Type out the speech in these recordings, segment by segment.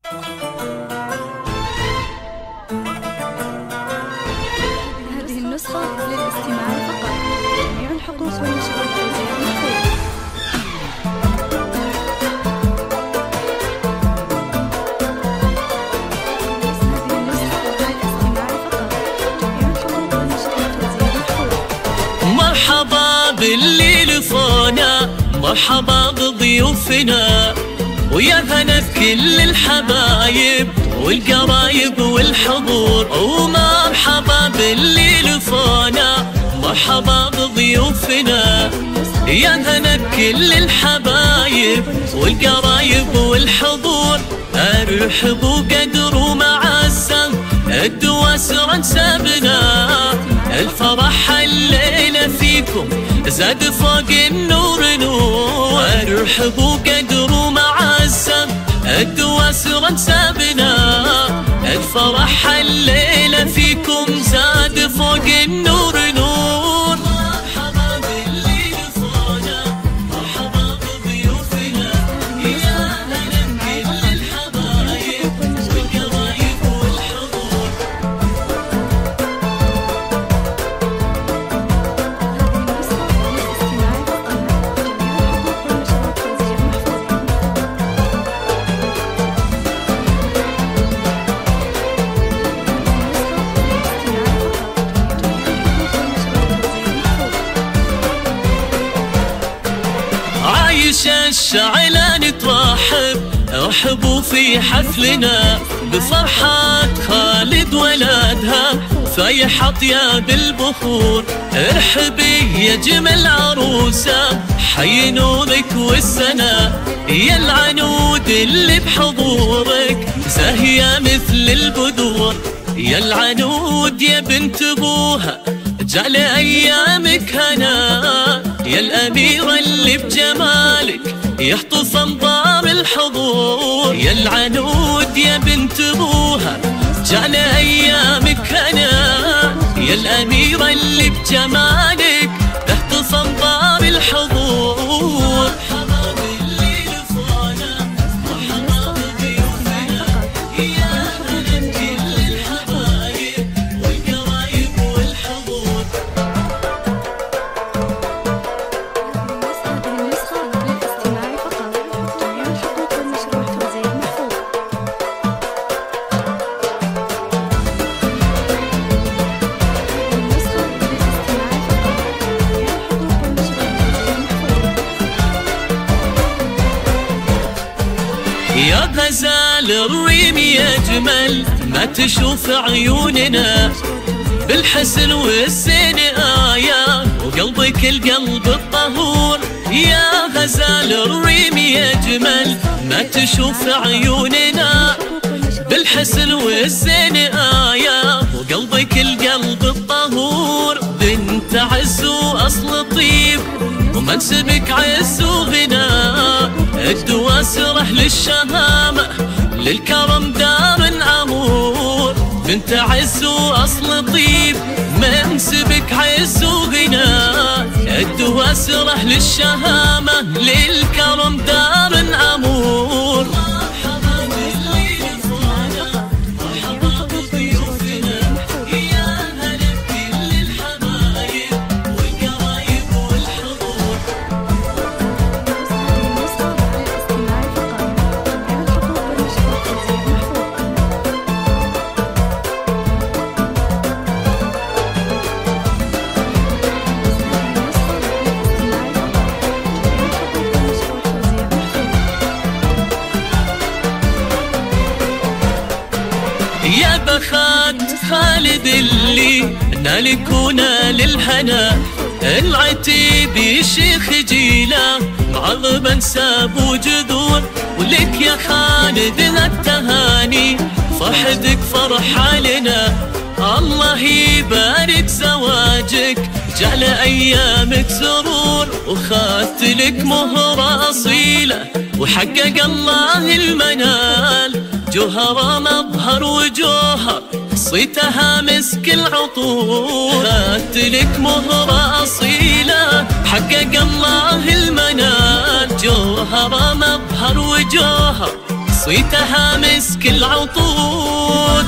هذه النسخة للاستماع فقط. جميع الحقوق والنشرات والتوزيع محفوظ. مرحبا باللي لفونا، مرحبا بضيوفنا، ويا هلا بكل الحبايب والقرايب والحضور. ومرحبا باللي لفونا، مرحبا بضيوفنا، يا هلا بكل الحبايب والقرايب والحضور. ارحبوا قدر ومعزة الدواسر انسابنا، الفرح الليلة فيكم زاد فوق النور نور. ارحبوا قدر ومعزة الدواسر انسابنا، الفرح الليلة فيكم زاد فوق النور نور. مرحبا باللي لفونا، مرحبا بضيوفنا، يا هلا بكل الحبايب والقرايب والحضور. عايش الشعلان ترحب، ارحبوا في حفلنا بفرحة خالد ولادها فايح اطياب البخور. ارحبي يا جمل عروسة، حي نورك والسنة، يا العنود اللي بحضورك زاهية مثل البدور. يا العنود يا بنت ابوها جعل ايامك هنا، يا الاميرة اللي بجمالك يحطف انظار الحضور. يا العنود يا بنت ابوها جعل ايامك هنا، يا الاميرة اللي بجمالك تحطف انظار الحضور. مرحبا باللي لفونا، مرحبا بضيوفنا، يا هلا بكل الحبايب والقرايب والحضور. هذه النسخة للاستماع فقط. جميع الحقوق والنشر والتوزيع محفوظ. يا غزال الريم يا جمل ما تشوف عيوننا، بالحسن والزين آية وقلبك القلب الطهور. يا غزال الريم يا جمل ما تشوف عيوننا، بالحسن والزين آية وقلبك القلب الطهور. بنت عز وأصل طيب ومنسبك عز وغنى، الدواسر أهل الشهامة للكرم دار عمور. بنت عز وأصل طيب منسبك عز وغنى، الدواسر أهل الشهامة للكرم دار عمور. مرحبا باللي لفونا، مرحبا بضيوفنا، يا هلا بكل الحبايب والقرايب والحضور. يا بخات خالد اللي نالكونا للهنا، العتيب شيخ جيله معظم انساب وجذور. ولك يا خالد التهاني فرحتك فرح علينا، الله يبارك زواجك جعل ايامك سرور. وخذت لك مهرة اصيلة وحقق الله المنال، جوهرة مظهر وجوهر صيتها مسك العطور. خذت لك مهرة اصيلة حقق الله المنال، جوهرة مظهر وجوهر صيتها مسك العطور.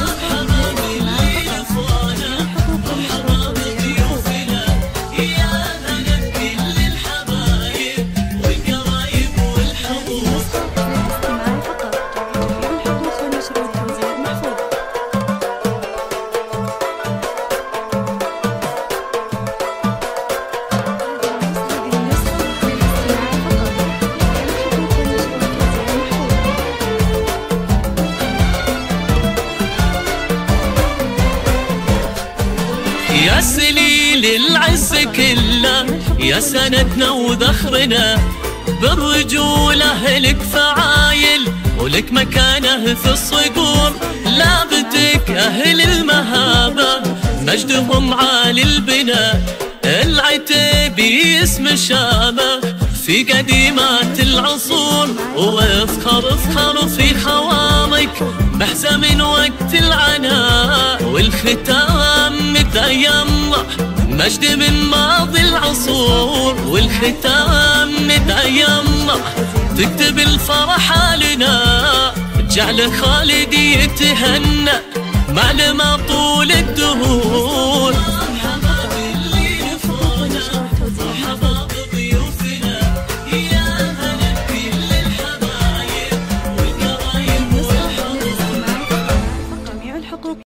يا سليل العز كله، يا سندنا وذخرنا، بالرجولة لك فعايل ولك مكانه في الصقور. لابتك أهل المهابة مجدهم عالي البناء، العتيبي اسم شامه في قديمات العصور. وافخر افخر في خوامك بحزة من وقت العناء، والختام مدعي الله مجد من ماضي العصور. والختام مدعي الله تكتب الفرح لنا، جعل خالدي يتهنى معلمة طول الدهور.